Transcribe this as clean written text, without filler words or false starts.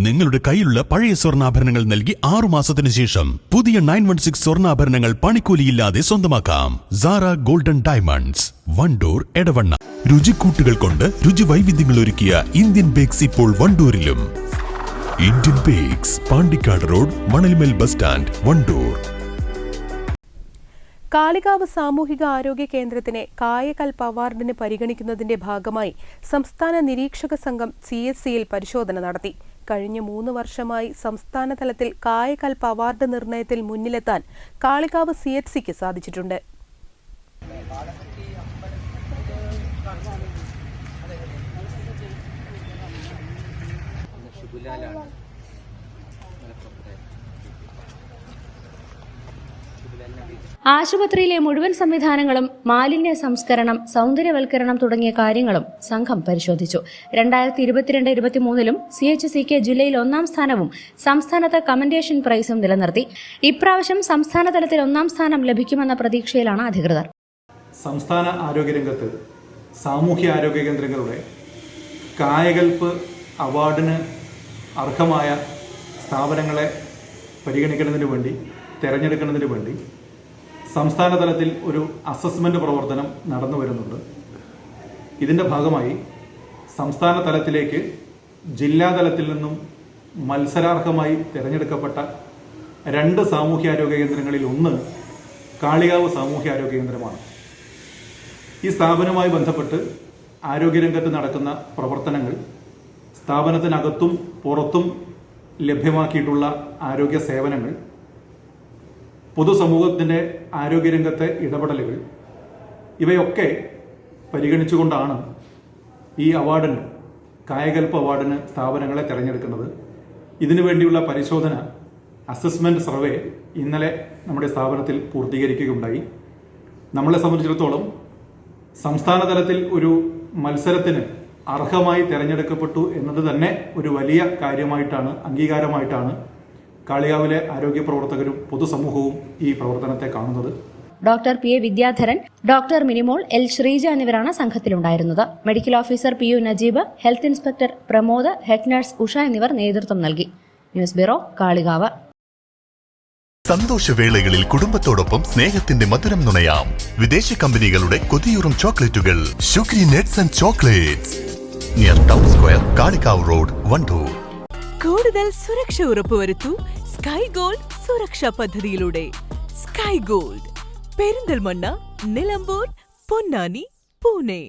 നിങ്ങളുടെ കയ്യിലുള്ള പഴയ സ്വർണ്ണാഭരണങ്ങൾ നൽകി 6 മാസത്തിന് ശേഷം പുതിയ 916 സ്വർണ്ണാഭരണങ്ങൾ പണിക്കൂലിയില്ലാതെ സ്വന്തമാക്കാം. Zara golden diamonds, Wandoor, Edavanna. രുചിക്കൂട്ടുകൾ കൊണ്ട് രുചി വൈവിധ്യങ്ങൾ ഒരുക്കിയ ഇന്ത്യൻ ബേക്സ് ഇപ്പോൾ വണ്ടൂരിലും. Indian bakes, Pandikkad road, Manalmel bus stand, Wandoor. Kalikavu സാമൂഹിക ആരോഗ്യ കേന്ദ്രത്തിനെ കായകൽപ് അവാർഡിന് പരിഗണിക്കുന്നതിന്റെ ഭാഗമായി സംസ്ഥാന നിരീക്ഷക സംഘം CSCയിൽ പരിശോധന നടത്തി. കഴിഞ്ഞ 3 വർഷമായി സംസ്ഥാന തലത്തിൽ കായകൽപ് അവാർഡ് നിർണയത്തിൽ മുന്നിലെത്താൻ കാളികാവ് CHCക്ക് സാധിച്ചിട്ടുണ്ട്. ആശുപത്രിയിലെ മുഴുവൻ സംവിധാനങ്ങളും, മാലിന്യ സംസ്കരണം, സൗന്ദര്യവൽക്കരണം തുടങ്ങിയ കാര്യങ്ങളും സംഘം പരിശോധിച്ചു. 2022-23 CHCക്ക് ജില്ലയിൽ 1ാം സ്ഥാനവും സംസ്ഥാനത്ത് കമന്റേഷൻ പ്രൈസും നിലനിർത്തി. ഇപ്രാവശ്യം സംസ്ഥാന തലത്തിൽ 1ാം സ്ഥാനം ലഭിക്കുമെന്ന പ്രതീക്ഷയിലാണ് അധികൃതർ. സംസ്ഥാന ആരോഗ്യരംഗത്ത് സാമൂഹ്യ ആരോഗ്യ കേന്ദ്രങ്ങളുടെ കായകൽപ് അവാർഡിന് അർഹമായ സ്ഥാപനങ്ങളെ പരിഗണിക്കുന്നതിന് വേണ്ടി, തിരഞ്ഞെടുക്കുന്നതിന് വേണ്ടി സംസ്ഥാന തലത്തിൽ ഒരു അസസ്മെന്റ് പ്രവർത്തനം നടന്നു വരുന്നുണ്ട്. ഇതിന്റെ ഭാഗമായി സംസ്ഥാന തലത്തിലേക്ക് ജില്ലാ തലത്തിൽ നിന്നും മത്സരാർഹമായി തിരഞ്ഞെടുക്കപ്പെട്ട 2 സാമൂഹ്യാരോഗ്യ കേന്ദ്രങ്ങളിൽ ഒന്ന് കാളികാവ് സാമൂഹ്യാരോഗ്യ കേന്ദ്രമാണ്. ഈ സ്ഥാപനവുമായി ബന്ധപ്പെട്ട് ആരോഗ്യരംഗത്ത് നടക്കുന്ന പ്രവർത്തനങ്ങൾ, സ്ഥാപനത്തിനകത്തും പുറത്തും ലഭ്യമാക്കിയിട്ടുള്ള ആരോഗ്യ സേവനങ്ങൾ, പൊതുസമൂഹത്തിൻ്റെ ആരോഗ്യരംഗത്തെ ഇടപെടലുകൾ, ഇവയൊക്കെ പരിഗണിച്ചുകൊണ്ടാണ് ഈ അവാർഡിന്, കായകൽപ് അവാർഡിന് സ്ഥാപനങ്ങളെ തിരഞ്ഞെടുക്കുന്നത്. ഇതിനു വേണ്ടിയുള്ള പരിശോധന, അസസ്മെന്റ് സർവേ ഇന്നലെ നമ്മുടെ സ്ഥാപനത്തിൽ പൂർത്തീകരിക്കുകയുണ്ടായി. നമ്മളെ സംബന്ധിച്ചിടത്തോളം സംസ്ഥാന തലത്തിൽ ഒരു മത്സരത്തിന് അർഹമായി തിരഞ്ഞെടുക്കപ്പെട്ടു എന്നത് തന്നെ ഒരു വലിയ കാര്യമായിട്ടാണ്, അംഗീകാരമായിട്ടാണ് കാളികാവിലെ ആരോഗ്യ പ്രവർത്തകരും പൊതുസമൂഹവും ഈ പ്രവർത്തനത്തെ കാണുന്നത്. Doctor PA Vidyadharan, doctor Minimol, L Sreeja എന്നിവരാണ് സംഘത്തിലുണ്ടായിരുന്നത്. Medical officer PU Najeeb, health inspector Pramod, head nurse Usha എന്നിവർ നേതൃത്വം നൽകി. News bureau, Kalikavu. സന്തോഷവേളകളിൽ കുടുംബത്തോടൊപ്പം സ്നേഹത്തിന്റെ മധുരം നുണയാം. വിദേശ കമ്പനികളുടെ കൊതിയൂറും ചോക്ലേറ്റുകൾ sugary nuts and chocolates, near town square, Kalikavu road, Wandoor. കൂടുതൽ സുരക്ഷ ഉറപ്പുവരുത്തൂ സ്കൈ ഗോൾഡ് സുരക്ഷാ പദ്ധതിയിലൂടെ. Sky gold, Perinthalmanna, Nilambur, Ponnani, Pune.